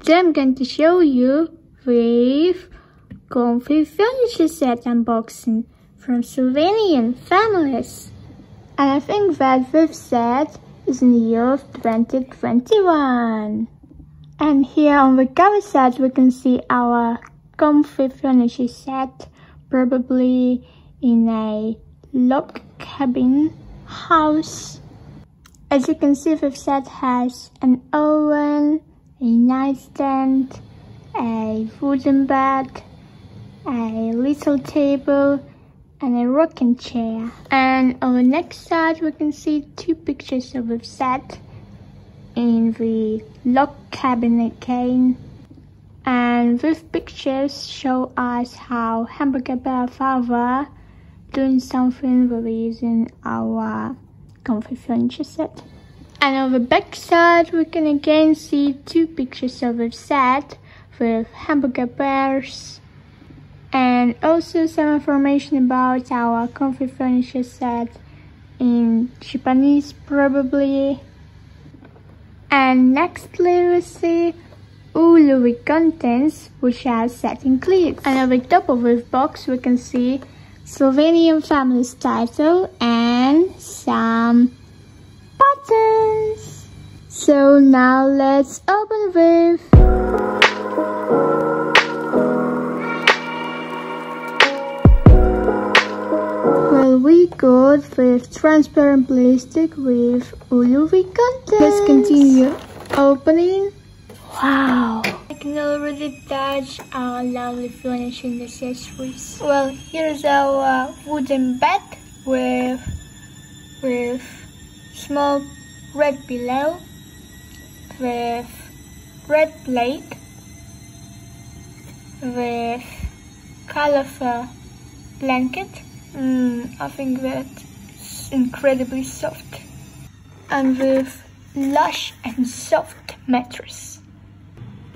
Today I'm going to show you with comfy furniture set unboxing from Sylvanian Familis. And I think that this set is in the year of 2021. And here on the cover set we can see our comfy furniture set, probably in a log cabin house. As you can see, the set has an oven, a nightstand, a wooden bed, a little table, and a rocking chair. And on the next side we can see two pictures of the set in the log cabin again. And these pictures show us how Hamburger Bear father doing something with using our comfy furniture set. And on the back side we can again see two pictures of the set with Hamburger Bears, and also some information about our comfy furniture set in Japanese probably. And nextly we see all of the contents which our set includes. And on the top of this box we can see Sylvanian Familis title and some buttons. So now let's open this. Well, we got with transparent plastic with all of the contents. Let's continue opening. Wow! I can already touch our lovely furniture and accessories. Well, here's our wooden bed with small red pillow, with red plate, with colorful blanket. I think that's incredibly soft, and with lush and soft mattress.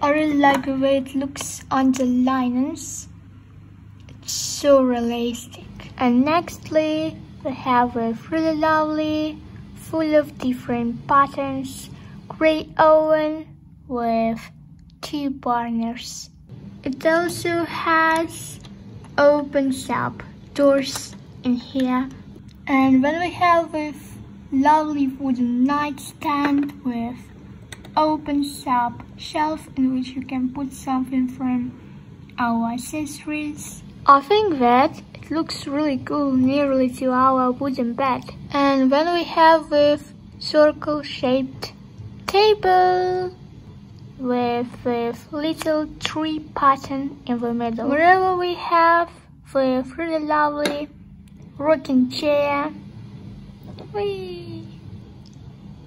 I really like the way it looks on the linens. It's so realistic. And nextly we have a really lovely, full of different patterns, grey oven with 2 burners. It also has opens up doors in here. And then we have this lovely wooden nightstand with opens up shelf in which you can put something from our accessories. I think that it looks really cool nearly to our wooden bed. And then we have this circle shaped table with little tree pattern in the middle. Wherever we have the really lovely rocking chair. Whee!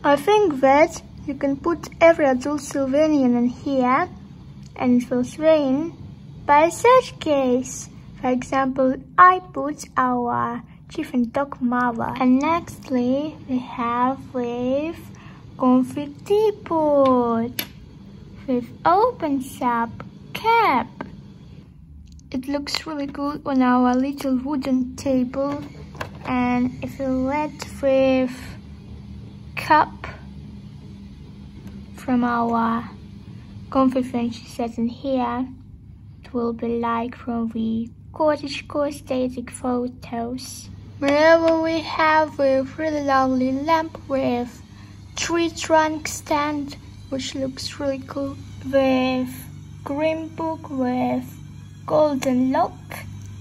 I think that you can put every adult Sylvanian in here and it will swing by a search case. For example, I put our chief and dog mother. And nextly we have with comfy teapot with opens up cap. It looks really good on our little wooden table, and if you let with cup from our comfy furniture set in here, it will be like from the cottagecore static photos. Wherever we have a really lovely lamp with tree trunk stand, which looks really cool, with green book with golden lock,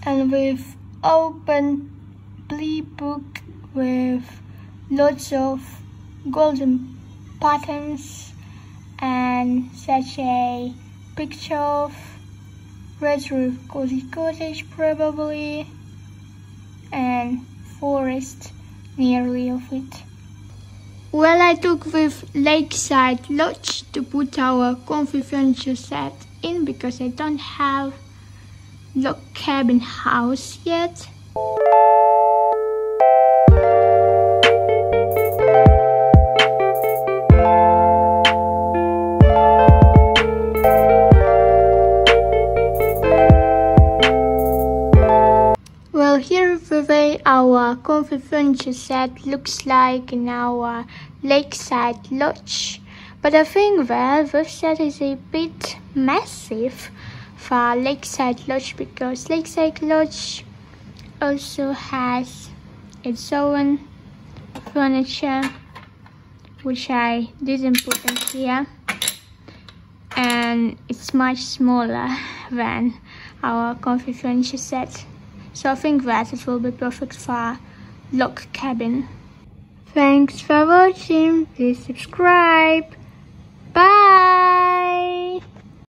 and with open blue book with lots of golden patterns, and such a picture of red roof cozy cottage probably, and forest nearly of it. Well, I took this lakeside lodge to put our comfy furniture set in because I don't have log cabin house yet. Well, here the way our comfy furniture set looks like in our lakeside lodge. But I think that this set is a bit massive for Lakeside Lodge, because Lakeside Lodge also has its own furniture, which I didn't put in here, and it's much smaller than our comfy furniture set. So I think that it will be perfect for log cabin. Thanks for watching. Please subscribe.